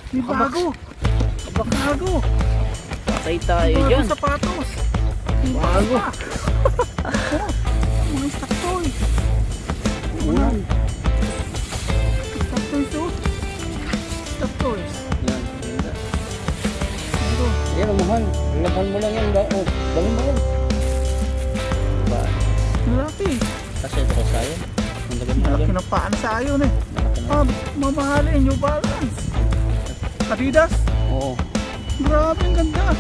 May bago. Bago. Patay tayo dyan. Sapatos. Bago. Mga stock toys. Ulan. Stock toys to. Stock toys. Yan. Yan ang mahal. Laban mo lang yan. Laban mo lang. Ba? Malaki. Kasi ito sa ayon. Malaki ng paan sa ayon eh. Mamahalin New Balance. Adidas? Oo. Grabe ang ganda.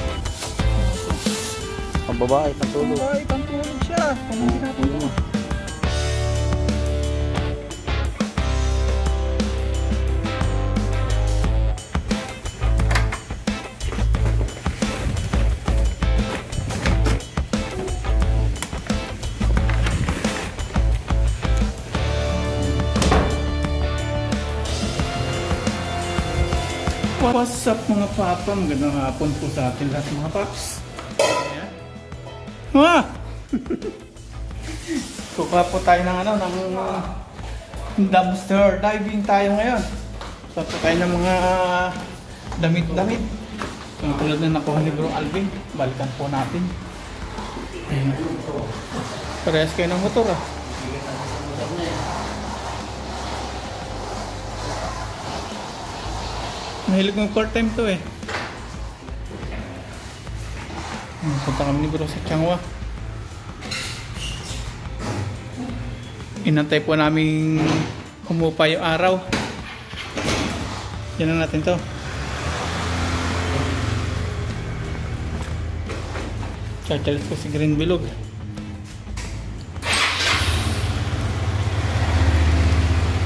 Ang babae, pantulog. Babae, pantulog siya. Pamangkin natin ito. What's up mga papa? Magandang hapon po sa atin lahat mga paps. Ayan. Ah! Kukuha po tayo ng dumpster diving tayo ngayon. Kukuha po tayo ng mga damit-damit. Tulad na nakuha ni Bro Alvin. Balikan po natin. Ayan. Parehas kayo ng motor ah. Mahilig ng part time to eh. Punta kami ni Bro sa Changwa. Inantay po namin humupa yung araw. Yan na natin to. Chachalis ko si Green Bilog.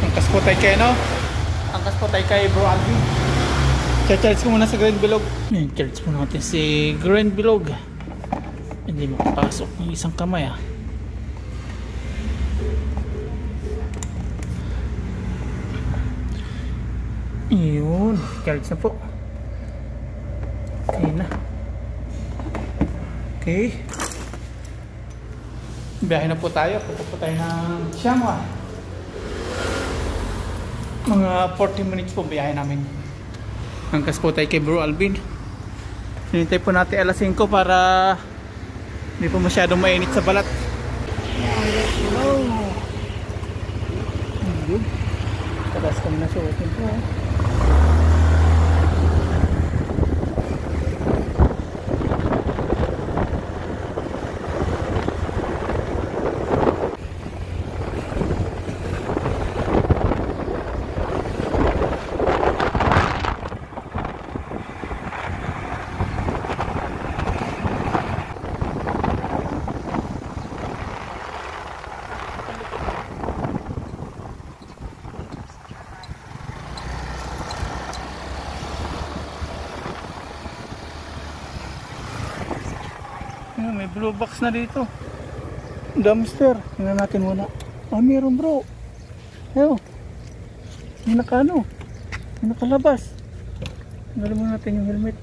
Angkas po tayo kay ano? Angkas po tayo kay Bro Alvin. Charge ko muna sa Green Bilog. Charge po natin si Green Bilog. Hindi makapasok ng isang kamay ah. Yun, charge na po. Okay na. Okay. Biyahe na po tayo. Punta po tayo ng Changwa. Mga 40 minutes po biyahe namin. Angkas po tayo kay Bro Alvin. Hinintay po natin alas 5 para hindi po masyadong mainit sa balat. Hello. Good. Tagas kami na suotin po. May blue box na dito. Dumpster. Tingnan natin muna. Meron bro. Ayun. May nakano. May nakalabas. Tingnan muna natin yung helmet.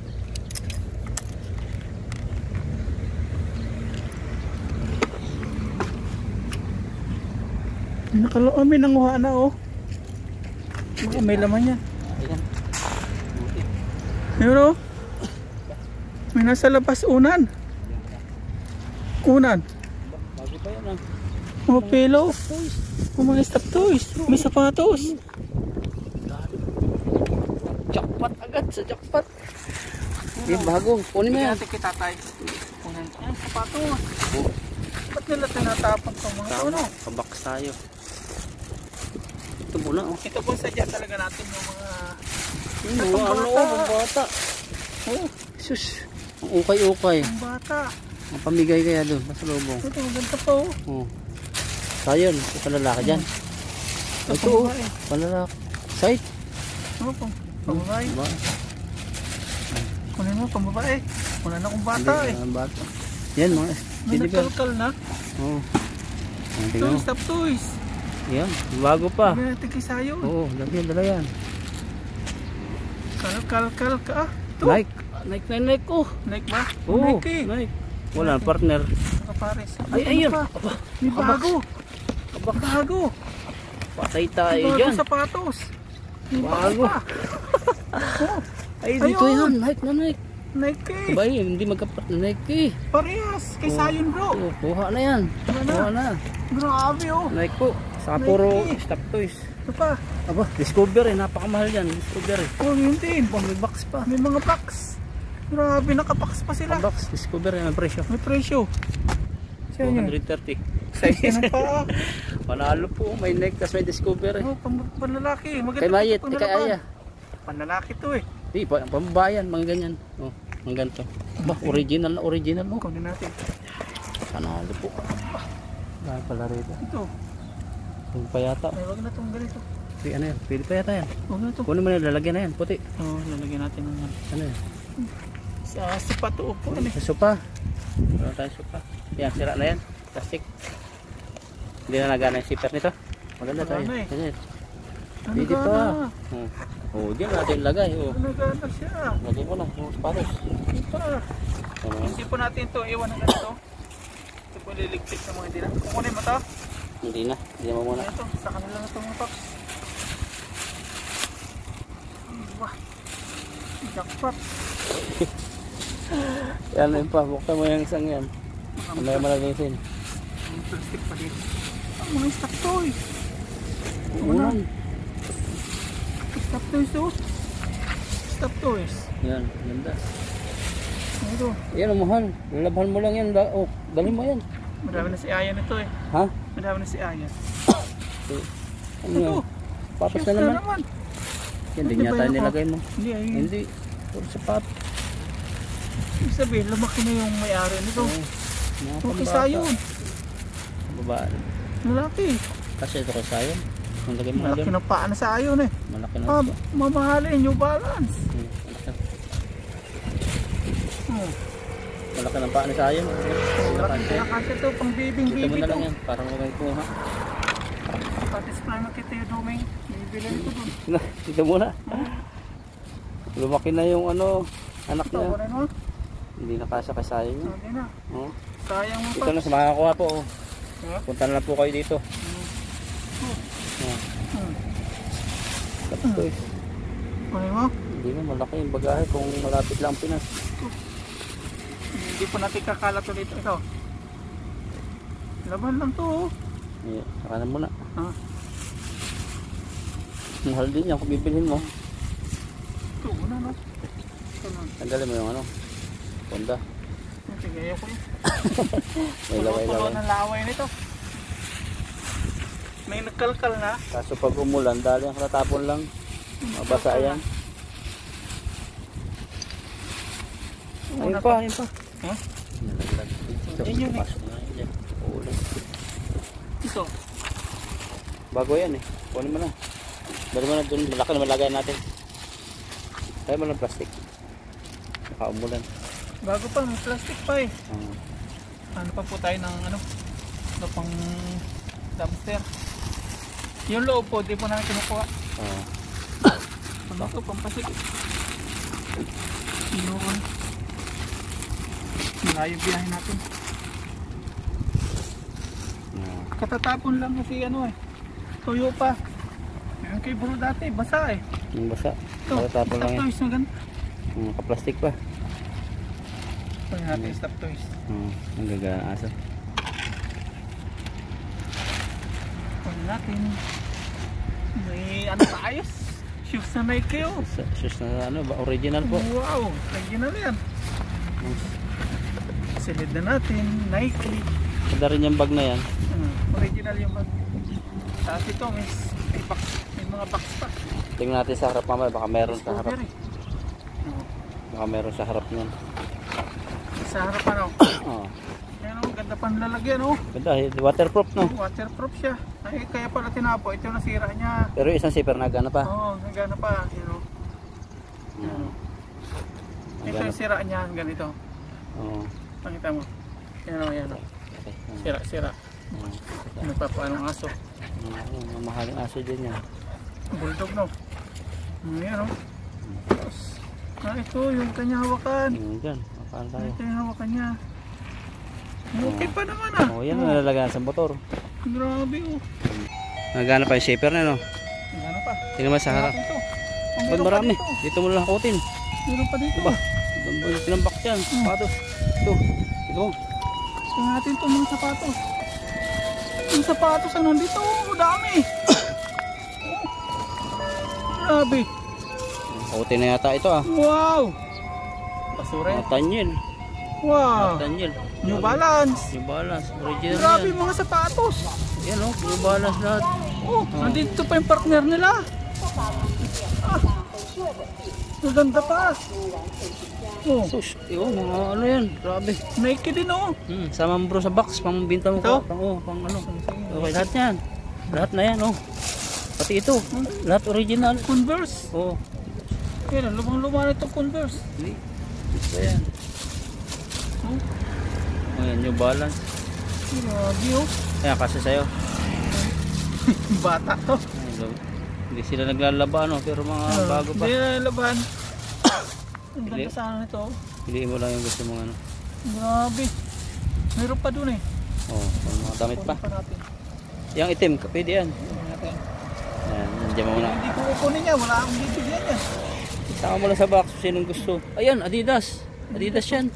May nanguha na oh. May laman yan. Ayun oh. May nasa labas unan. Unan. Bago pa yan ah. Mga pillow. Mga stop toys. May sapatos. Jackpot agad sa jackpot. Yung bago. Kunin mo yan. Natin kita tayo. Kunin. Yan, sapatos. Ba't nila tinatapon itong mga ano? Kabaks tayo. Ito muna oh. Ito po sadya talaga natin yung mga mga bata. Oh. Sus. Ang ukay-ukay. Ang bata. Ang pamigay kaya doon, masalubong. Ito, maganda pa oh. Oo. Sayon, ito palalaki dyan. Ito oh, palalaki. Sight. Oo, pambabae. Kunin mo, pambabae. Kunin na kong bata eh. Bata. Yan mga. May nagkalkal na. Oo. Toys, stop toys. Yan, bago pa. May natikisayo. Oo, dala yan. Kalkal ka ah. Nike na Nike oh. Nike ba? Oo, Nike. Wala, partner. Nakapares. Ay, ayun. May bago. Bago. Patay tayo bago dyan. Sapatos. May Bago. pa. Ay, dito Ayun. yan. Nike na Nike. Nike. Diba yun, hindi magkapat na Nike. Parehas. Kay Sayon bro. Oh, kuha na yan. Ano na? Kuha na. Grabe oh. Nike po. Saka Nike. puro stop toys. Ito pa. Aba, Discovery. Napakamahal yan. Discovery. Oh, yun din. May box pa. May mga packs. Grabe, nakabox pa sila. Box. Discovery. Ang presyo. May presyo. Siya yun. 230. Size na pa. Panalo po. May Nike tas may Discovery. Oh, panlalaki. Maganda Kay Mayet. pang Kay lalaban. Aya. Panlalaki to eh. Di, pambayan. Mga ganyan. Oh, mga ganito. Ba, original na original mo. Kunin natin. Panalo po. Dahil pala rito. Ito. Yung pa yata. Ay, wag na itong ganito. Pwede, ano yan? Pwede pa yata yan. Wag na ito. Kunin mo na, lalagyan na yan. Puti. Oh, lalagyan natin ng Ano yan? sa sapato upo. Ano eh. Sa sopa. Wala tayong sopa. Yan, sira na yan. Plastic. Hindi na nagana yung zipper nito. Maganda tayo. Wala na eh. Ganyan. Ano Pwede pa. gana? Oh, diyan natin lagay. Oh. Ano gana siya? Lagay mo na yung sapatos. Ito. Oh. Hindi po natin ito iwan ng ganito. Ito po liligpit sa mga hindi na. Kukunin mo ito. Hindi na. Hindi mo muna. Ito, sa kanila na ito mga paps. Wah. Jackpot. Yan yun pa. Buksan mo yung isang yan. Mamaya malagay Ang plastic pa dito. Ang mga stock toys. Ulan. Stock toys oh. Stock toys. Yan. Ganda. Ito. Yan ang mahal. Lalabhan mo lang yan. Oh, dalhin mo yan. Madami na si Aya nito eh. Ha? Madami na si Aya. Ano yan? Ito. Papas Shoes na naman. Yan din Hindi ba yata yun nilagay mo. Hindi ay. Hindi. Puro sapat. Ibig sabihin, lumaki na yung may-ari nito. Mga Okay, pambata. Sayon. Babae. Malaki. Kasi ito kay Sayon. Ang lagay mo Malaki doon. na paa na sa Sayon eh. Malaki na. Ah, mamahalin, New Balance. Malaki. Oh. Malaki ng paa ni Sayon. Malaki na kasi ito, pang bibing Kita mo bibi na to. lang yan. Parang magay ko ha. Satisfy mo kita yung doming. Bibili nito dun. Dito muna. Lumaki na yung ano, anak Ito, niya. wala mo. Hindi na kasya kay Sayon yun. Hindi na. Oh. Sayang mo Ito pa. na sa makakuha po. Oh. Ha? Punta na lang po kayo dito. Oh. Tapos ko eh. Ano mo? Hindi na malaki yung bagahe kung malapit lang Pinas. Hindi po natin kakalat ulit ito. Laban lang to oh. Yeah, saka na muna. Ha? Mahal din yan kung bibilhin mo. Ito, una no. Ito lang. Tanggalin mo yung ano. Honda. Sige, ayoko yun. May Pulo laway-laway. ng laway nito. May nagkalkal na. Kaso pag umulan, dali ang katapon lang. Mabasa yan. Ayun pa, ayun pa. Ha? Ito, Yan yun eh. pasok na yan. Ulan. Ito. Bago yan eh. Kunin mo na. Dali mo na dun. Malaki na malagay natin. Kaya mo lang plastic. Baka umulan. Bago pa, may plastic pa eh. Ah. Ano pa po tayo ng ano? Ito pang dumpster. Yung loob po, di po namin kinukuha. Ah. Ano ito, pampasik. Inuon. Malayo biyahin natin. Ah. Katatapon lang kasi ano eh. Tuyo pa. Yung kay bro dati, basa eh. Yung basa. Ito, Katatapon lang stop yan. toys na ganito. Kaplastic pa. Ito yung natin stop toys. Ang gagana aso. Ito natin. May ano taayos. Shoes na Nike oh. Shoes na ano ba? Original po. Wow, original yan. Silid na natin, Nike. Ganda rin yung bag na yan. Original yung bag. Tapos ito, may box, may mga box pa. Tingnan natin sa harap mamaya. Baka meron sa harap. Discovery. Baka meron sa harap niyan. Sa harap ano. Oh. Yan oh, ganda pang lalagyan oh. Ganda. Waterproof no? Waterproof siya. Ay, kaya pala tinapo. Ito yung nasira niya. Pero isang zipper na gana pa. Oo, nagana pa. Yan oh. Ito Gana. yung sira niya, ganito. Oo. Pakita mo. Yan oh, yan oh. Okay. Sira. Nagpapaanong aso. Mamahaling aso din yan. Bulldog no. Yan oh. Tapos, ito yung kanya hawakan. Diyan. Mapahan tayo. Ito yung hawakan niya. Okay pa naman ah. Oh, yan ang nalalagyan sa motor. Grabe oh. Nagana pa yung zipper na no? Ano pa? Tingnan mo sa harap. Ito. Ba't Meron pa marami? dito. Dito mo lang hakutin. Meron pa dito. Diba? Tinambak yan. Sapatos. Ito. Ito. Gusto natin itong mga sapatos. Yung sapatos ang nandito. Oh, dami. Grabe. Hakutin na yata ito ah. Wow. Basura yan. Tanyel. Wow. Tanyel. New Balance. New Balance. Original Grabe yan. mga sapatos. Yan oh. New Balance lahat. Oh, nandito pa yung partner nila. Ah. Maganda pa. Oh, Sus. Yung mga ano yan. Grabe. Nike din oh. Sama mo bro sa box. Pambinta mo Ito? pa. Pang ano. Okay lahat yan. Lahat na yan oh. Pati ito. Lahat original. Converse. Oh. Yan, lumang-luma na itong Converse. Hindi. Ito yan. Oh, Ayan, New Balance. grabe oh. Kaya kasi sa'yo. Bata to. Hello. Hindi sila naglalaba no, pero mga bago pa. Hindi na laban. Ang Hindi. ganda sana nito. Oh. Piliin mo lang yung gusto mong ano. Grabe. Meron pa dun eh. Oh, mga damit pa. Kunin pa natin. Yung itim, pwede yan. Kunin natin. Ayan, nandiyan mo muna. Hindi ko kukunin niya. Wala akong bibigyan niya. Saka mo lang sa box kung sinong gusto. Ayan, Adidas. Adidas yan.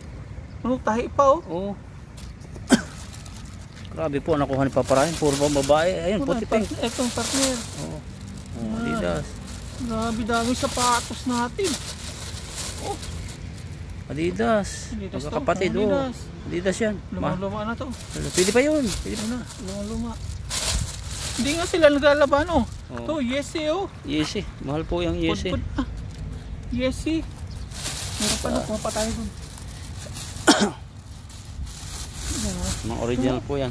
Ano, tahi pa oh. Oo. Grabe po, nakuha ni Paparahin. Puro pa babae. Ayun, puti pink. Itong partner. Oo. Oh, Adidas. Grabe dami sapatos natin. Oh, Adidas. Adidas to, Magkakapatid. Oh. Adidas. Adidas yan. lumang-luma na to. Pwede pa yun. Pwede pa na. Lumang-luma. Hindi nga sila naglalaban oh. Oo. To, Yesi oh. Yesi. Mahal po yung Yesi. Pudpud. Ah. Yesi. Meron pa na, pa tayo dun. Mga original po yan.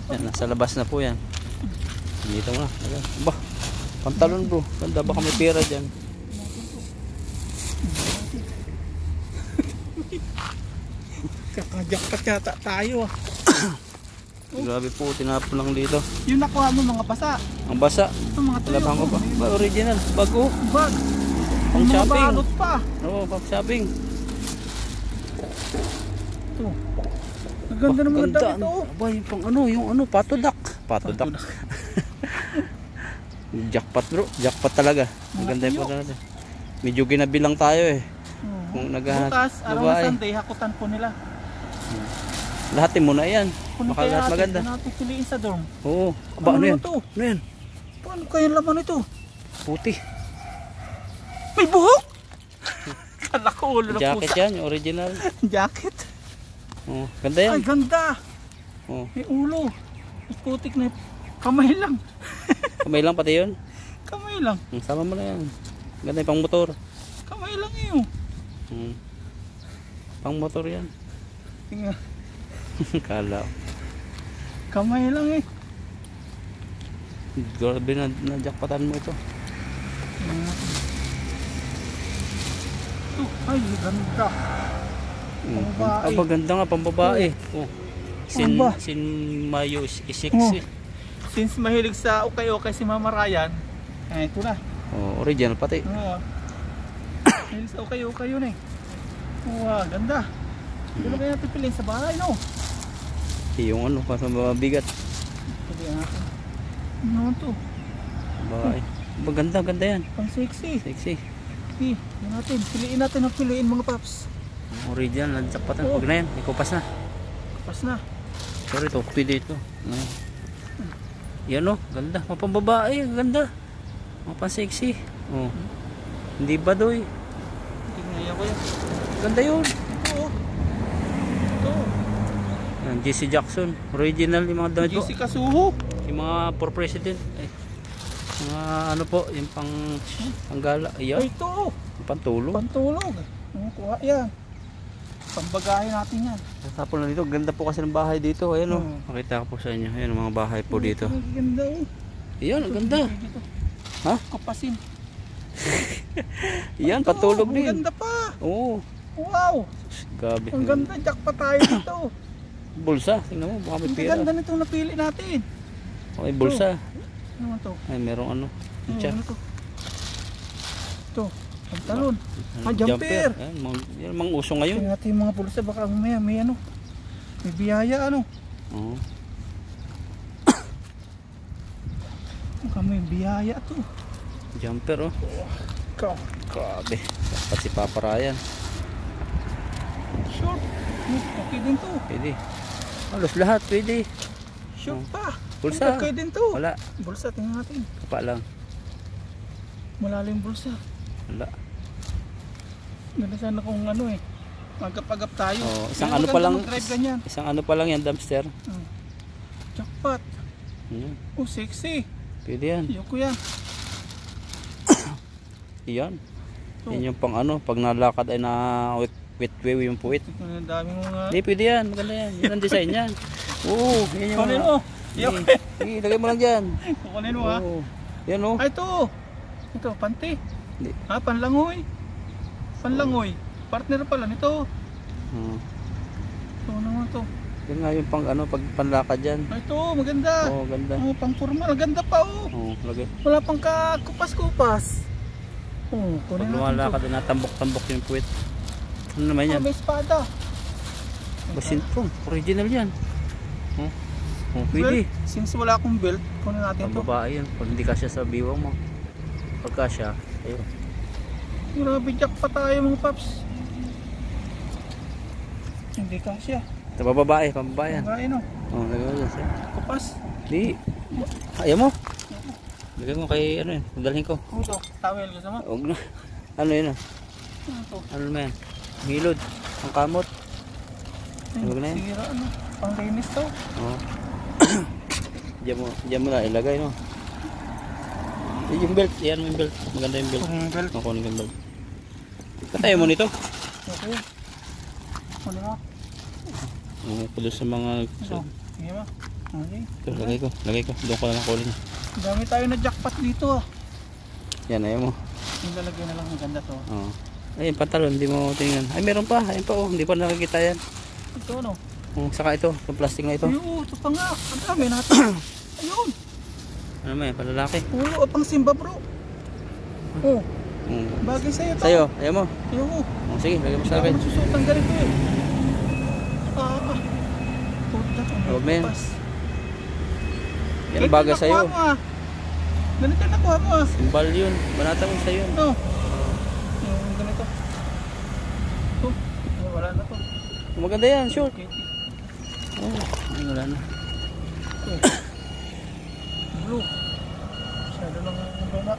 Yan, nasa labas na po yan. Dito mo na. Ayan. Ba, pantalon bro. Ganda, baka may pera dyan. Kakajakpat yata tayo ah. Grabe po, tinapon lang dito. Yung nakuha mo mga basa. Ang basa. Ito mga tuyo. Labahan ko pa. Ba, original. Bago. Bag. Pang Mga shopping. balot pa. Oo, pang shopping. Ito. Ang ganda ng mga damit oh. Aba, yung pang ano, yung ano, patodak. Patodak. Jackpot bro. Jackpot talaga. Ang Mga ganda yung tuyo. patodak. Medyo ginabilang tayo eh. Kung naghahanap. Bukas, araw babae. na Sunday, hakutan po nila. Lahatin mo na yan. Kung Baka lahat maganda. Kung natin piliin sa dorm. Oo. Aba, ano yan? to? Ano yan? Paano kaya laman ito? Puti. May buhok! Kala ko ulo na Jacket pusa. yan, yung original. Jacket. Oh, ganda yan. Ay, ganda. Oh. May ulo. May putik na kamay lang. Kamay lang pati yun. Kamay lang. Sama mo na yan. Ganda yung pang motor. Kamay lang yun. Pang motor yan. Tingnan. Kala. Kamay lang eh. Grabe na jackpotan mo ito. Ito. Ay, ganda. Pambabae. Aba, ganda nga, pang babae. Oh. Aba. Sin Mayo is Oh. 6. Since mahilig sa okay-okay si Mama Ryan, ito na. Oh, original pati. Oo. Mahilig sa okay-okay yun eh. Wow, ganda. Ano kaya natin piliin sa bahay, no? Yung ano, para mabigat. Piliin natin. Ano to? Babae. Aba, ganda, ganda yan. Pang sexy. Sexy. Okay, yun natin. Piliin natin ang piliin mga paps. Original, jackpotan. Oh. Huwag na yan, ikupas na. Pas na. Pero ito, pwede ito. Yan o, ganda. Mga pambabae, ganda. Mga pan-sexy. Oh. Hindi ba doy? Tingnan ko yan. Ganda yun. Ito oh. Ito. Yan, JC Jackson. Original yung mga damit po. Jessica Suho. Yung mga for president. Eh. Mga ano po, yung panggala. Ay, Ayan, ito oh. pantulog. Pantulog. Kuha yan. Pambagahin natin yan. Tapos na dito, ganda po kasi ng bahay dito. Ayan o, Hmm. makita ko po sa inyo. Ayan ang mga bahay po dito. Ang ganda oh. Ayan, ang ganda. Dito. Ha? Kapasin. Ayan, Ito, patulog ang din. ganda pa. Oo, Wow. gabi. Ang ganda. Jack pa tayo dito. Bulsa, tingnan mo, baka may Ang pera. ganda nitong napili natin. Okay, bulsa. Ano to? Ay, merong ano. Tsa. Ano to? Ito. Pantalon. Ah, jumper. Yan, mga uso ngayon. Tingnan natin yung mga bulsa. Baka mamaya may ano. May biyaya ano. Oo. Baka may biyaya to. Jumper oh. Ikaw. Grabe. Dapat si Papa Ryan. Short. Okay din to. Pwede. Halos lahat pwede. Short pa. Bulsa. Okay din to. Wala. Bulsa, tingnan natin. Kapa lang. Malalim bulsa. Wala. Ganda sana kung ano eh. Magap-agap tayo. Oh, isang Kaya ano pa maganda lang. mag-drive ganyan. Isang ano pa lang yan, dumpster. Jackpot. Yan. Oh, sexy. Pwede yan. Ayoko yan. Yan. So, Yan yung pang ano, pag nalakad ay na wet wave yung puwit. ang daming mga... Hindi, pwede yan. Maganda yan. Yan ang design yan. Oo, yan yung Kunin mga... mo. Sige, sige, lagay mo lang dyan. Kunin mo ha. Oo. Yan o. Ay, ito. Ito, panty. Hindi. Ha, panlangoy. Panlangoy. Partner pala nito. Ito naman to. Yan nga yung pang ano, pag panlakad dyan. Ay, ito, maganda. Oo, ganda. Oh, pang formal. Ganda pa oh. Oo, lagay. Wala pang kakupas-kupas. Oh, Pag kunin natin lumalakad to. na tambok-tambok yung puwit. Ano naman yan? Oh, may espada. Basin to. Original yan. Oh, oh pwede. Belt. Since wala akong belt, kunin natin Pang to. babae yan. Pag hindi kasya sa biwang mo. Pag kasya, ayun. Grabe, jack pa tayo mga paps. Hindi kasya. Ito babae, pambabae yan. Ang no. Oh, lagay mo dyan sa'yo. Kupas. Di. Ayaw mo? Lagay mo kay ano yun. Dalhin ko. Ito, towel gusto mo? Huwag na. Ano yun ah? Ano to? Ano naman yan? Hilod. Ang kamot. Huwag na yan. Sira ano? Panglinis to. Oo. Diyan mo na ilagay no. Yung belt. Yan mo yung belt. Maganda yung belt. Yung belt. Nakunin ko yung belt. Katayo mo nito. Okay. Ano na? Pulo sa mga... Ito. Sige ba? Okay. Ito, lagay ko. Lagay ko. Doon ko na nakulin. Dami tayo na jackpot dito ah. Yan, ayaw mo. Yung lalagyan na lang maganda to. Oo. Ayun, pantalon. Hindi mo tingnan. Ay, meron pa. Ayun pa oh. Hindi pa nakikita yan. Ito ano? Saka ito. Yung plastic na ito. Ayun, ito pa nga. Ang dami natin. Ayun. Ano naman yan? Palalaki. Oo, pang simba bro. Oh, bagay sa'yo to. Sa'yo. Ayaw mo. Ayun. Sige, lagay mo sa Sabi akin. ko susutan ganito eh. Puta, Huwag na yan. kupas. Yan ang bagay sa'yo. Ganito nakuha mo ah. Ganito nakuha mo ah. Simbal yun. Banata mo sa'yo. No. Yung ganito. Ito. Ay, wala na to. Maganda yan. Short. Okay. Oh, ay, wala na. Blue. Masyado lang ang luma.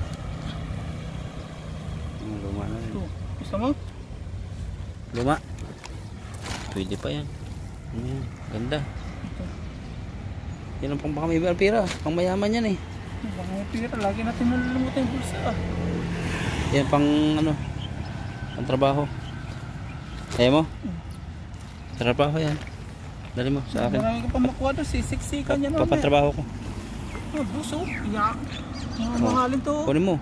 Luma na rin. Ito. Gusto mo? Luma. Pwede pa yan. Ano yan? Ganda. Ito. Yan ang pang baka may pira. Pang mayaman yan eh. Baka may pira. Lagi natin nalilimutan yung bulsa ah. Yan pang ano. Pang trabaho. Ayaw mo? Trabaho yan. Dali mo sa akin. Marami ka pa makuha doon. Sisiksikan niya naman. Papatrabaho ko. Oh, bus oh. Iyak. Mga mahalin to. Kunin mo.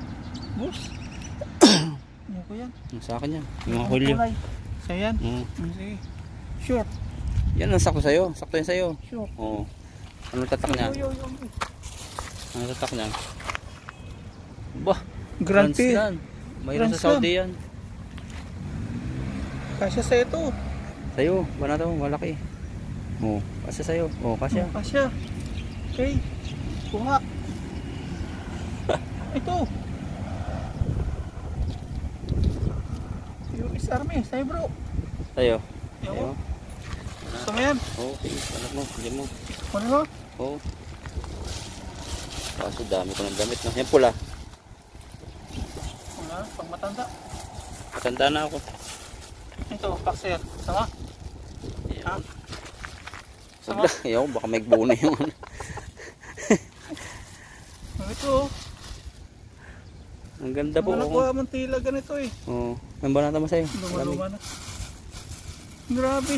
Bus. Yan ko yan. Sa akin yan. Yung mga kulyo. Sa yan? Sige. Short. Yan ang sakto sa'yo. Sakto yan sa'yo. Short. Oo. Anong tatak niya? Yo. Anong tatak niya? Bah. Grand Prix. Slam. Mayroon Grand sa Saudi yan. Kasya sa ito. Sa'yo. Banata mo. Malaki. Oo. Kasya sa'yo. Oo. Kasya. Kasya. Okay. Kuha. Ito. US Army. Sa'yo bro. Sa'yo. Yo. Gusto mo yan? Oo. Sige. Anak mo. Diyan mo. Kunin mo? Oo. Kaso dami ko ng damit. No? Yan pula. Wala. Pang matanda. Matanda na ako. Ito. Paxer. Sama? Ha? Sama? Ayaw. Baka may buo na yung ano. Ito. Ang ganda po. Ano nakuha mong tila ganito eh. Oo. Ang banata mo sa'yo. Luma-luma na. Grabe.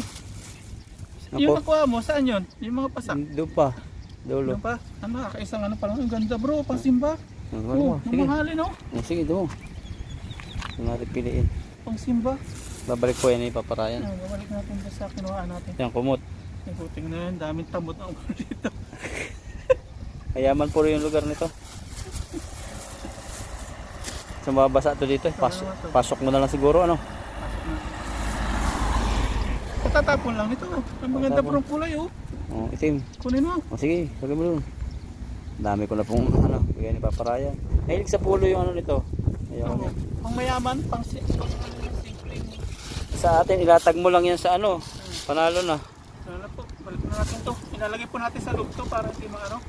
Ako. Yung nakuha mo, saan yun? Yung mga pasak. Doon pa. Dulo. Ano pa? Ano, kakaisang ano pa lang. Ang ganda bro, pang simba. Ano mo? Sige. Mamahalin oh. Sige, doon. Doon natin piliin. Pang simba. Babalik po yan eh, paparayan. Babalik natin sa kinuhaan natin. Yan, kumot. Ay, buting na yun. Daming tambot na dito. Mayaman po rin yung lugar nito. So mababasa ito dito. Pasok mo na lang siguro ano. Katatapon lang ito. Ang maganda Tatapon. bro kulay oh. Oh, itim. Kunin mo. Oh, sige, lagay mo doon. Dami ko na pong ano, bigay ni Paparayan. Mahilig sa pulo yung ano nito. Ayaw niya. Pang mayaman, pang simple. Sa atin, ilatag mo lang yan sa ano. Panalo na. Ano po, balik na natin to. Ilalagay po natin sa loob to para hindi ano.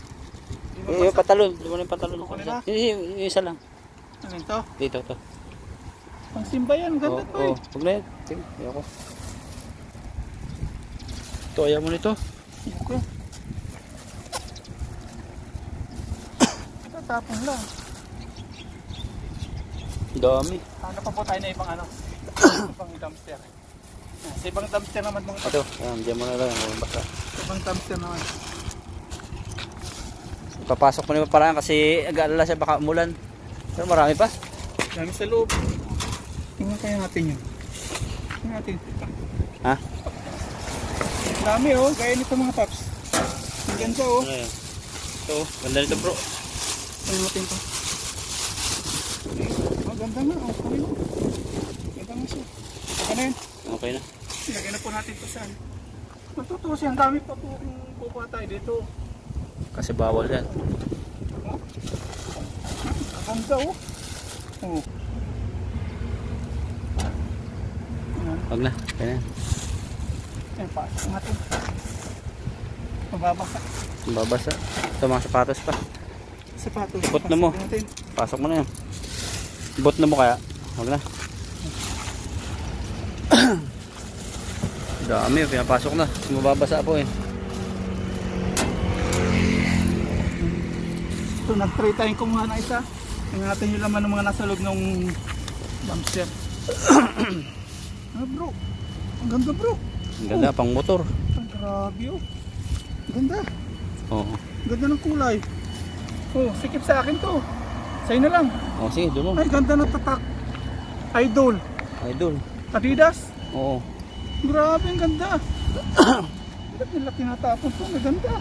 Yung patalon. Di mo na yung patalon. Kukunin na? Yung isa lang. Ano ito? Dito, to. Pang simba yan, ganda to eh. Huwag na yan. Sige, ayoko. Ito, ayaw mo nito. Okay. Tatapon lang. Dami. Ano pa po tayo na ibang ano? Ibang dumpster. Sa ibang dumpster naman mga Ito, yan, diyan mo na lang. Basta. Sa ibang dumpster naman. Papasok mo na parang kasiag-aalala siya baka umulan. Pero marami pa. Dami sa loob. Tingnan kaya natin yun. Tingnan natin. Ha? Dami oh, gaya nito mga paps. Ang ganda oh. Ano yan? Ito, ganda nito bro. Tingnan natin to. Oh, ganda nga. Oh, kami mo. Ganda nga siya. Okay na yun. Okay na. Ilagay na po natin to saan. Matutuwa siya. Ang dami pa po kung kukuha tayo dito. Kasi bawal yan. Oh. Ang ganda oh. Oh. Wag na. Kaya na. Ayan, pasok natin. Mababasa. Babasa. Ito mga sapatos pa. Sapatos. Ibot na mo. Natin. Pasok mo na yan. Ibot na mo kaya. Wag na. Dami. Pinapasok na. Mababasa po eh. Ito, nag-try tayong kumuha na isa. Tingnan natin yung laman ng mga nasa loob ng dumpster. Ah bro. Ang ganda bro. Ang ganda. Pang motor. Ang grabe oh. Ang ganda. Oo. Ang ganda ng kulay. Oh, sikip sa akin to. Sa'yo na lang. Oh, sige. Doon mo. Ay, ganda ng tatak. Idol. Idol. Adidas. Oo. Grabe, ang ganda. Ba't nila tinatapon to? Ang ganda.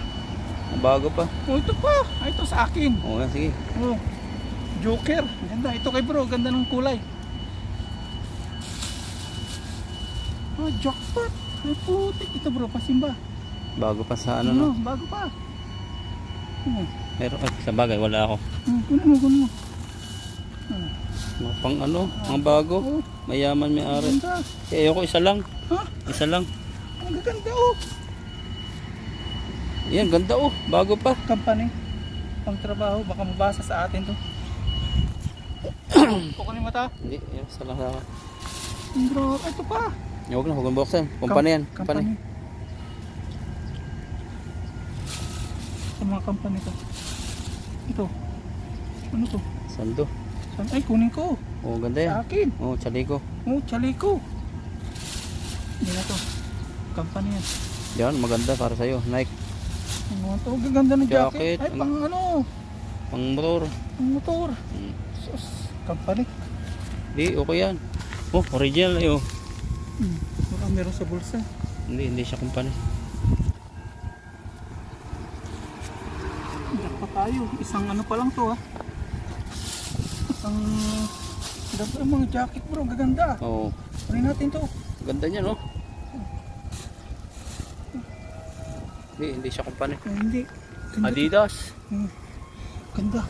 Ang bago pa. Oh, ito pa. Ay, ito sa akin. Oo nga. Sige. Oh. Joker. Ang ganda. Ito kay bro. Ganda ng kulay. Oh, jackpot. Ay, putik. Ito bro, pasimba. Bago pa sa ano no. Bago pa. Oh. Meron. Ay, sa bagay. Wala ako. Kunin mo, kunin mo. Mga pang ano. Mga bago. Oh, Mayaman may ari. ganda. Eh, ayoko isa lang. Ha? Isa lang. Ang ganda oh. Yan, ganda oh. Bago pa. Company. Pang trabaho. Baka mabasa sa atin to. Kukunin mo ta. Hindi. Yan, isa lang sa akin. Ang grabe. Ito pa. Huwag na. Huwag mong buksan. Kumpanya yan. Company. Kumpanya. Sa mga company to. Ito. Ano to? Sando. Ay, kunin ko. Oh, ganda yan. Sa akin. Oh, chaliko. Oh, chaliko. Hindi na to. Company yan. Yan, maganda para sa'yo. Nike. Ano to? Gaganda ng jacket. Jacket, Ay, pang ano? Pang motor. Pang motor. Hmm. Sus. Company. Hindi, okay yan. Oh, original eh oh. Baka meron sa bulsa. Hindi siya kumpanya. Diyak pa tayo. Isang ano pa lang to ha. Isang... Ganda ang mga jacket bro. Gaganda. Oo. Kunin natin to. Ganda niya no. Hindi siya kumpanya. Ay, hindi. Ganda to. Adidas. Ganda.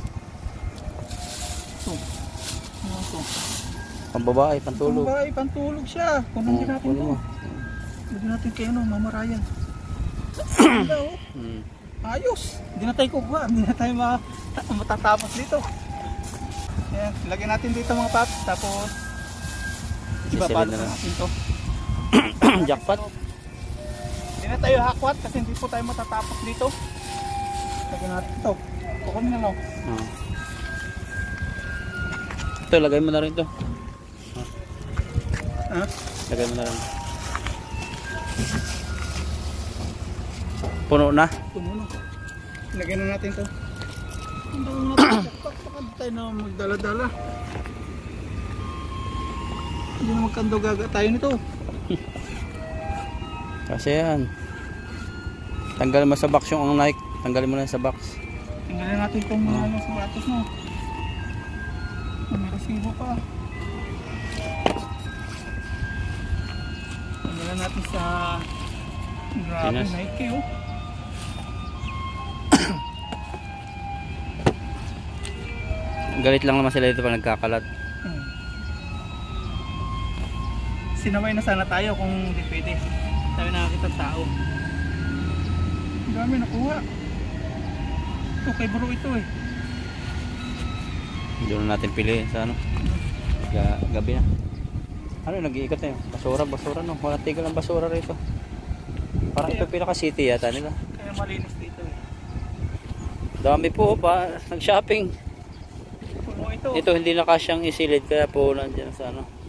Ito. Ano to? Pambabae, pantulog. Pambahay, pantulog siya. Kunin din natin kunin to. mo. Lagyan natin kay ano, Mama Ryan. Ganda oh. Hmm. Ayos. Hindi na tayo kukuha. Hindi na tayo matatapos dito. Ayan, lagyan natin dito mga paps. Tapos, iba Sisilid palo na lang. natin to. Jackpot. Hindi na tayo hakwat kasi hindi po tayo matatapos dito. Lagyan natin ito. Kukunin na lang. Oh. Ito, lagay mo na rin ito. Ha? Lagay mo na rin. Puno na. Puno na. Lagyan na natin to. Ang dami natin. Baka di tayo na magdala-dala. Hindi na magkandogaga tayo nito. Kasi yan. Tanggalin mo sa box yung Nike. Tanggalin mo na sa box. Tingnan natin itong mga ano sa batos mo. May resibo pa. Tingnan natin sa grabe Tinas. Nike oh. Galit lang naman sila dito pag nagkakalat. Sinaway na sana tayo kung hindi pwede. Tayo nakakita ng tao. Ang dami nakuha. Ito kay bro ito eh. Doon na natin piliin sa ano. Gabi na. Ano nag-iikot na yun? Basura no. Walang tigil ang basura rito. Parang ito pinaka-city yata nila. Kaya malinis dito eh. Dami po pa. Nag-shopping. Puno ito. Ito hindi na kasyang isilid kaya po nandiyan sa ano.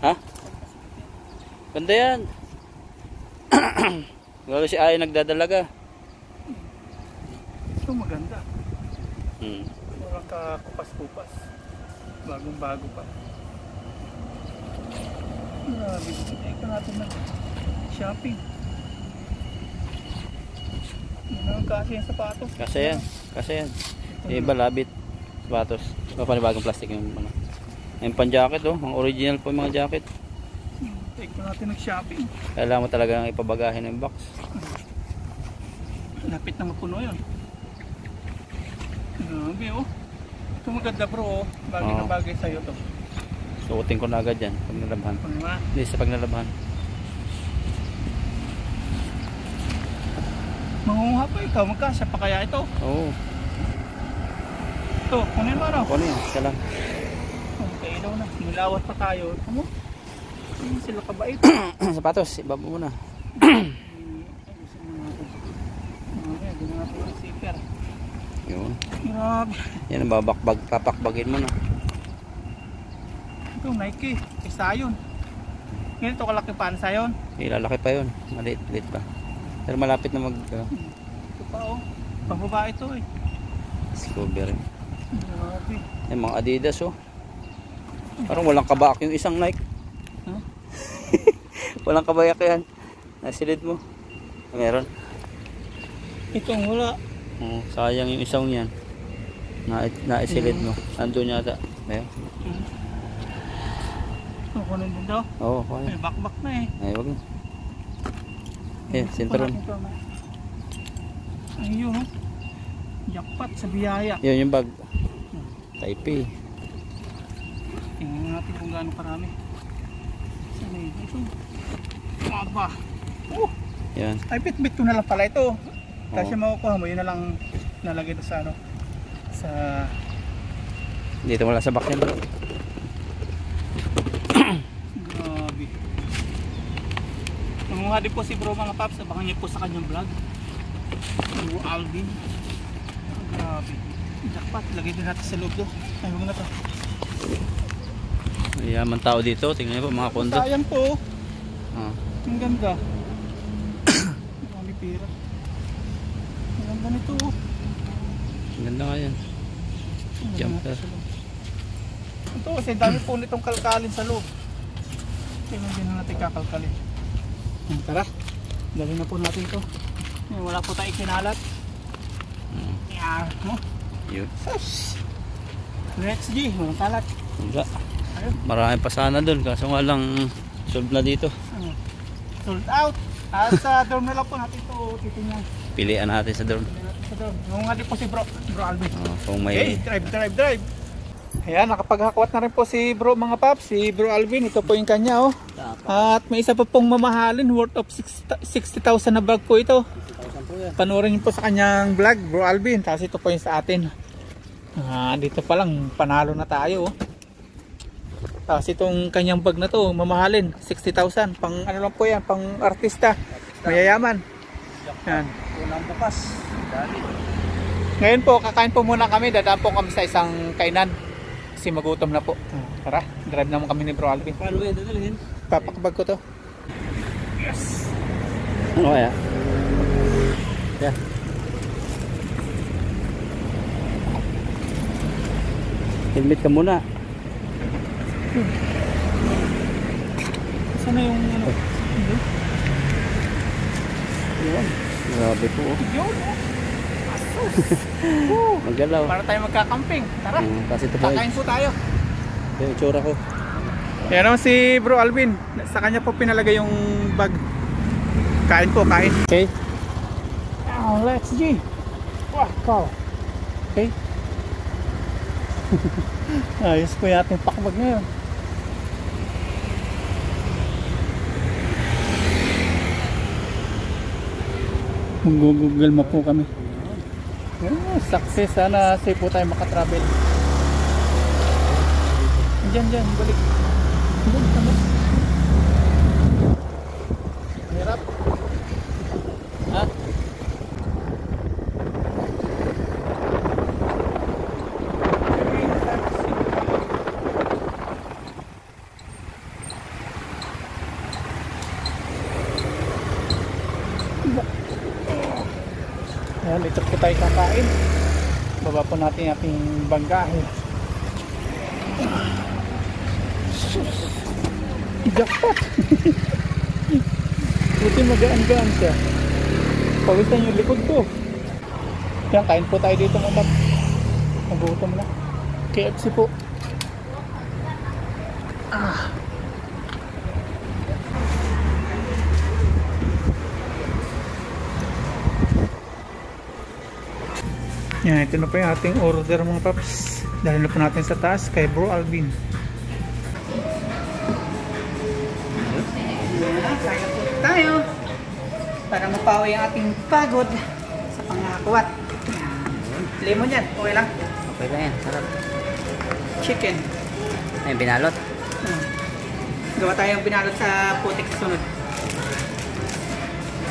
Ha? Ganda yan. Lalo si Ay nagdadalaga. Ito maganda. Hmm. Walang kakupas-kupas. Bagong bago pa. Grabe. Ito natin na shopping. Yun ang kasi yung sapatos. Kasi yan. Yung iba labit. Sapatos. Panibagong plastic yung ano. Yung pan-jacket oh. Mga original po yung mga jacket. Ito natin nag-shopping. Kailangan mo talagang ipabagahin ng box. Lapit na mapuno yun. Grabe oh. Ito maganda bro oh. Bagay na bagay sa'yo to. Suotin ko na agad yan pag nalabhan. Ano ba? Hindi sa pag nalabhan. Mangunguha pa ikaw. Magkasya pa kaya ito? Oo. Ito, kunin mo ano? Ano yan? Isa lang. Kailaw na. Nilawat pa tayo. Ano? Hindi sila kabait. Sapatos. Ibaba mo na. Hindi na natin yung zipper. Yun. Grabe. Yan ang babakbag. Papakbagin mo na. Ito Nike. Isa yun. Ganito kalaki paan sa yun. Ilalaki pa yun. Maliit pa. Pero malapit na mag Ito pa oh. Pambaba ito eh. discover. Grabe. Yan mga Adidas oh. Parang walang kabak yung isang Nike. Huh? Walang kabayak yan. Nasilid mo. Meron. Itong wala. Sayang yung isang yan. Naisilid mo. Nandun yata. Ayun. Ito kunin din daw. Oo, kaya. May bakbak na eh. Ay, wag na. Eh, sinteron. Ayun oh. Jackpot sa biyaya. Yun yung bag. Taipei. Tingnan natin kung gaano karami. Saan eh? Ito. Aba. Yan. Ay, bit-bit ko na lang pala ito. Kasi makukuha mo, yun na lang nalagay ito sa ano. Sa... Dito wala sa back yan. Grabe. Nangunga din po si bro mga paps. Abangan niyo po sa kanyang vlog. Bro Alvin. Grabe. Jackpot. Lagay din natin sa loob do. Ay, huwag na to. Mayaman tao dito. Tingnan niyo po mga kondo. Sayang po. Ang ganda. Ang pira. Ang ganda nito oh. Ang ganda nga yan. Jumper. Ito kasi dami po nitong kalkalin sa loob. Tingnan din na natin kakalkalin. Tara. Dali na po natin ito. Wala po tayo kinalat. Yan. No? Yun. Let's G. Walang kalat. Wala. Marami pa sana dun. Kaso nga lang solve na dito. Sold out. At sa dorm na lang po natin ito titingnan. Pilian natin sa dorm. Nung nga din po si bro Alvin. Kung may... Okay, drive. Ayan, nakapaghakwat na rin po si bro mga paps. Si bro Alvin, ito po yung kanya oh. At may isa pa pong mamahalin, worth of 60,000 na bag po ito. Panoorin niyo po sa kanyang vlog, bro Alvin. Tapos ito po yung sa atin. Dito pa lang, panalo na tayo oh. Tapos itong kanyang bag na to, mamahalin, 60,000. Pang ano lang po yan, pang artista, mayayaman. Yan. Unang bukas. Ngayon po, kakain po muna kami. Dadaan po kami sa isang kainan. Kasi magutom na po. Tara, drive naman kami ni Bro Alvin. Paano ba dadalhin? Papakbag ko to. Yes! Ano kaya? Yeah. Helmet ka muna. Saan na yung ano? Yun. Grabe po. Yun! Magalaw. Para tayo magkakamping. Tara, Kasi ito po kakain po tayo. yung itsura ko. Yan o si Bro Alvin. Sa kanya po pinalagay yung bag. Kain po, kain. Okay. Let's G. Wow. Okay. Ayos po yung ating pakbag ngayon. Mag-google map po kami. Success. Sana safe po tayo makatravel. Diyan, balik. Diyan, tama. Hirap. Ha? Ayan, ito po tayo kakain. Baba po natin yung ating banggahe. Jackpot! Buti magaan-gaan siya. Pawisan yung likod ko. Yan, kain po tayo dito mga tap. Nagutom na. KFC po. Yan, ito na po yung ating order mga paps. Dahil na po natin sa taas kay Bro Alvin. Kaya po tayo para mapawi ang ating pagod sa pangakuat. Lemon yan, okay lang. Okay lang yan, sarap. Chicken. Ay, binalot. Gawa tayong binalot sa putik sa sunod.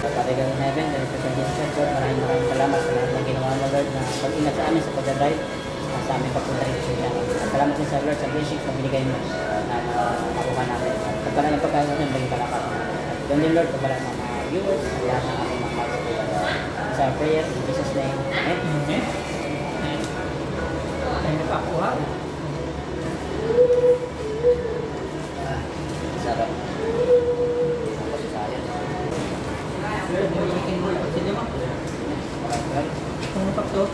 Pare Ganun Heaven, dahil sa suggestion ko, maraming salamat sa lahat ng ginawa mo Lord na pag-ingat sa amin sa pag-drive sa aming papunta rin sa At salamat din sa Lord sa blessings na binigay mo na makuha namin. At pala ng pagkain natin, maging palakas. At doon din Lord, pagpala ng mga viewers, at lahat ng ating mga kapatid. Sa prayer, in Jesus' name, amen. Amen. Tayo na pakuha. Sarap. Ako si Sayan. Chicken bowl. Sige mo. Kung napakto,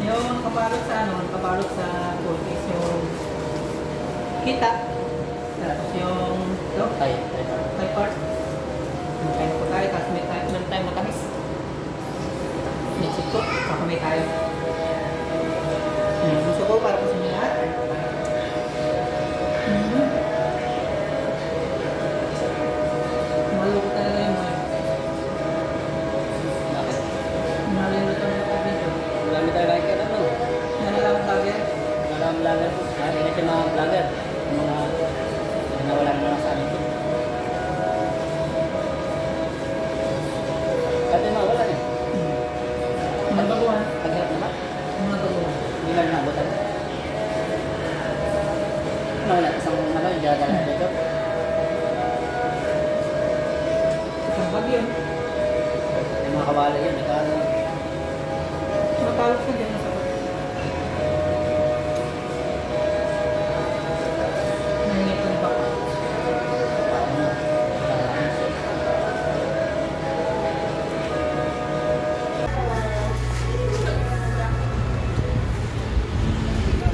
yung kabalot sa kabalot sa putik yung kita. Tapos yung Tayo. Thai part. Kain po tayo, tapos meron tayong matamis. Mixit po, kakamay tayo. Gusto ko para po sa inyo lahat. Malulog talaga yung mga. Malulog talaga yung video. Marami tayo like ka na no? Nalalang vlogger. Maraming vlogger po. Ingat yung mga vlogger. Yung mga nawalan mo lang sa amin. Kasi mga wala eh. Mga baguhan. Paghirap naman. Mga baguhan. Hindi lang nabutan. Nawala. Isang yung dala dito. Isang bagyo. Yung mga kawala yun. Nagkano. Matalok ka dyan sa pag. Nangito ni Papa.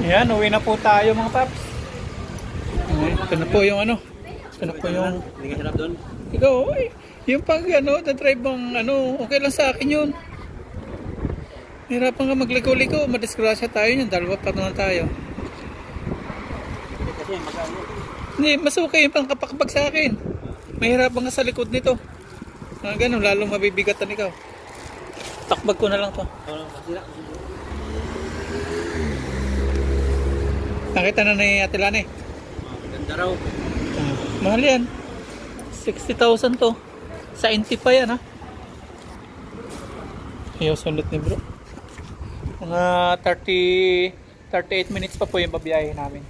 Yan, uwi na po tayo mga paps. Ito na po yung ano. Ito na po yung... Hindi ka sarap doon? Ikaw, yung pag na-drive ang okay lang sa akin yun. Hirapan ka magliko-liko, madisgrasya tayo yun. Dalawa pa naman tayo. Kasi magkano. Hindi, mas okay yung pangkapakpag sa akin. Mahirapan ka sa likod nito. Ganun, lalong mabibigatan ikaw. Takbag ko na lang to. Sira. Nakita na ni Ate Lani. Ganda raw. Mahal yan. 60,000 to. Sa NT pa yan ha. Ayaw sulit ni bro. Mga 38 minutes pa po yung babiyahe namin.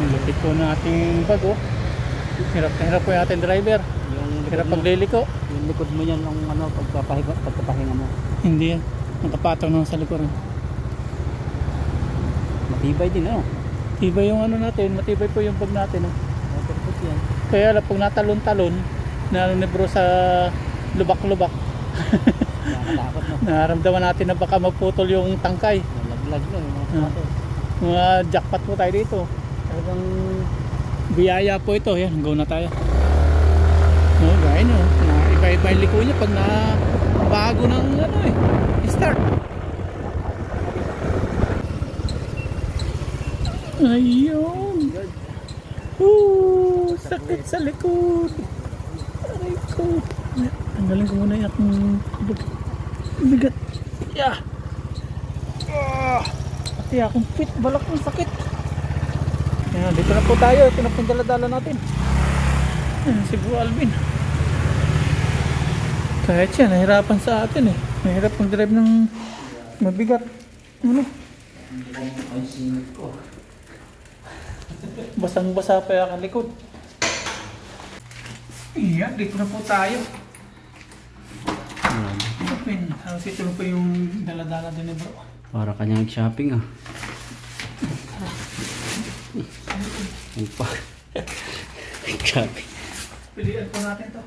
Lupit po na ating bag oh. Hirap na hirap po yung ating driver. Hirap pagliliko. Yung likod mo yan ang pagpapahinga mo. Hindi yan. Nakapataw na sa likuran. Matibay din ano. Matibay yung natin. Matibay po yung bag natin oh. Perfect yan. Kaya lang pag natalon-talon na ni bro sa lubak-lubak. Nakakatakot no. Naramdaman natin na baka magputol yung tangkay. Laglag lang. Mga jackpot po tayo dito. Talagang biyaya po ito. Yan, go na tayo. No, gaya nyo. Iba-iba yung liko niya pag bago ng ano eh. Start. Ayun. Sakit sa likod. Aray ko. Tanggalin ko muna yung akong bigat. Yeah. Pati akong fit. Balak ng sakit. Ayan, dito na po tayo. Ito na po yung dala-dala natin. Ayan, si Bro Alvin. Kahit siya, nahirapan sa atin eh. Nahirap mag-drive ng mabigat. Ano? Basang-basa pa yung likod. Iya, dito na po tayo. Open. Halos ito na po yung dala-dala din ni Bro. Para kanyang shopping ah. Shopping. Pilihan po natin to.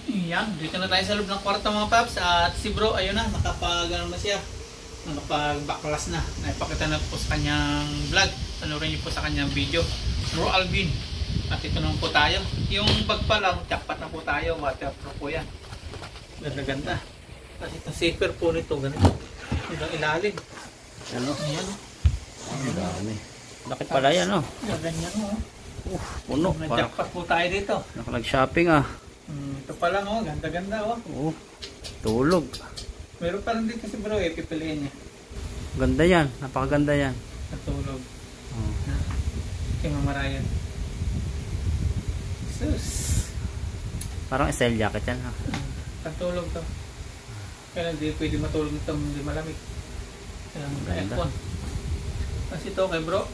Iyan, dito na tayo sa loob ng kwarto mga paps. At si Bro, ayun na, nakapag-ano na siya. Nakapag-backlas na. Naipakita na po sa kanyang vlog. Panurin niyo po sa kanyang video. Bro Alvin. At ito naman po tayo. Yung bag pa lang, jackpot na po tayo. Waterproof po yan. Ganda-ganda. At itong zipper po nito, ganito. Yung ilalim. Ano? Ayan. Ang dami. Laki pala yan oh. Ganyan o. Puno. Nag-jackpot po tayo dito. Nag-shopping ah. Ito pa lang o. Ganda-ganda o. Tulog. Meron pa rin dito si Bro eh. Pipiliin niya. Ganda yan. Napakaganda yan. Natulog. Kay Mama Ryan. Sus. Parang style jacket yan ha. Natulog to. Kaya hindi pwede matulog nito. Hindi malamig. Kaya aircon. Kasi ito kay Bro.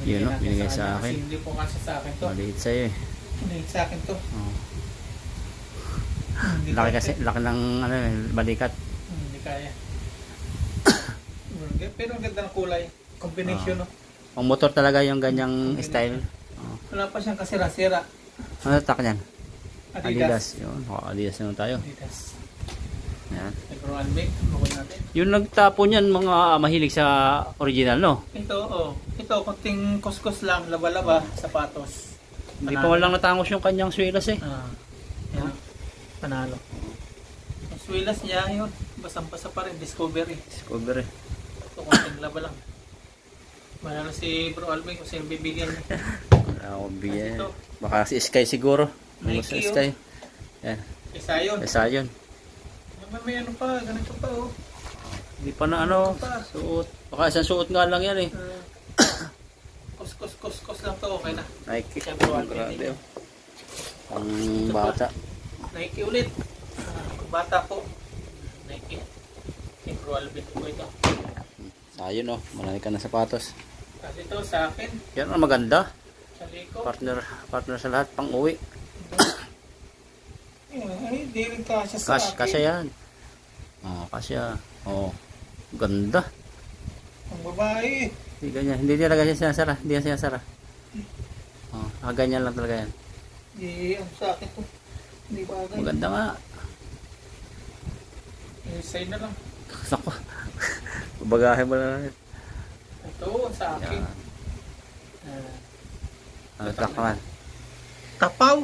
Yun o. Binigay sa akin. Kasi hindi po kasi sa akin to. Maliit sa'yo eh. Maliit sa akin to. Laki kasi. Laki ng ano, balikat. Hindi kaya. Pero ang ganda ng kulay. Combination no. Ang motor talaga yung ganyang style. Wala pa siyang kasira-sira. Ano tak niyan? Adidas. Yun. Adidas naman tayo. Adidas. Yan. Bro Alvin, bukod natin. Yung nagtapo niyan mga mahilig sa original no? Ito, ito, konting kuskus lang, laba-laba, sapatos. Hindi pa walang natangos yung kanyang swilas eh. Yan. Panalo. Ang swilas niya, yun. Basang-basa pa rin, Discovery. Discovery. Ito, konting laba lang. Manalo si Bro Alvin kung sino bibigyan niya. Wala akong bigyan. Baka si Sky siguro. Nike si Sky. Yan. Isa yun. Isa yun. May ano pa, ganito pa oh. Hindi pa na ano, suot. Baka isang suot nga lang yan eh. Kus lang to, okay na. Nike. Grabe oh. Ang bata. Nike ulit. Bata po. Nike. Si Bro Alvin po ito. Ayun oh, marami ka na sapatos. Kasi ito sa akin. Yan ang maganda. Sa liko. Partner sa lahat, pang uwi. Ay, di rin kasya sa akin. Kasya yan. Kasya. Ganda. Ang babae. Hindi ganyan. Hindi talaga siya sinasara. Hindi yan sinasara. Ganyan lang talaga yan. Di, ang sa akin to. Hindi bagay. Maganda nga. Sa'yo na lang. Sako. Babagahe mo na lang. Ito, sa akin. Ano takpan? Tapaw.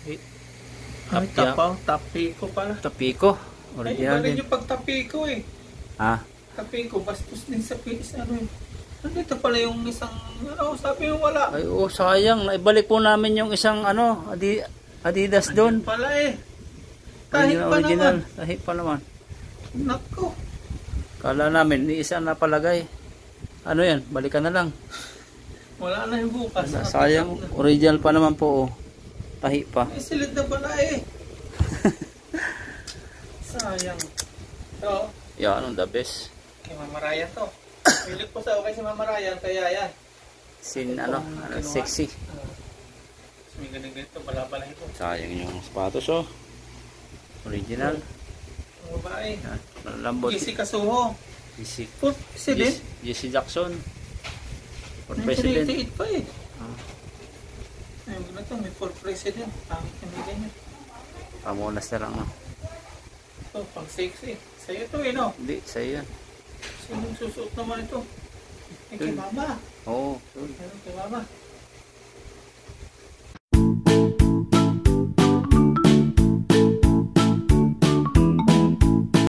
Ay, Tapia. tapaw. Tapiko pala. Tapiko. Ay, Original iba rin din. yung pagtapiko eh. Tapiko, bastos din sa pilis. Ano eh. Nandito pala yung isang, sabi yung wala. Ay, sayang. Naibalik po namin yung isang, Adidas doon. Andun pala eh. Kahit pa Original. naman. Kahit pa naman. Nako. Kala namin, ni isa na palagay. Ano yan? Balikan na lang. Wala na yung bukas. Sayang. Original pa naman po, Tahi pa. Ay, silid na pala eh. Sayang. So, Yan, ang the best. kay Mama Ryan to. Pilit po sa okay si Mama Ryan, kaya yan. Sexy. May ganito, bala-bala ito. Sayang yung sapatos, Original. Ang babae. Yan. Lambot. Jessica Soho. JC. For president. JC Jackson. For president. 1988 pa eh. Ayun na ito, may for president. Pangit na may ganyan. Pamunas na lang, Ito, pang sexy. Sa'yo ito eh, no? Hindi, sa'yo yan. Sinong susuot naman ito? Kay Mama. Oo. Meron kay Mama.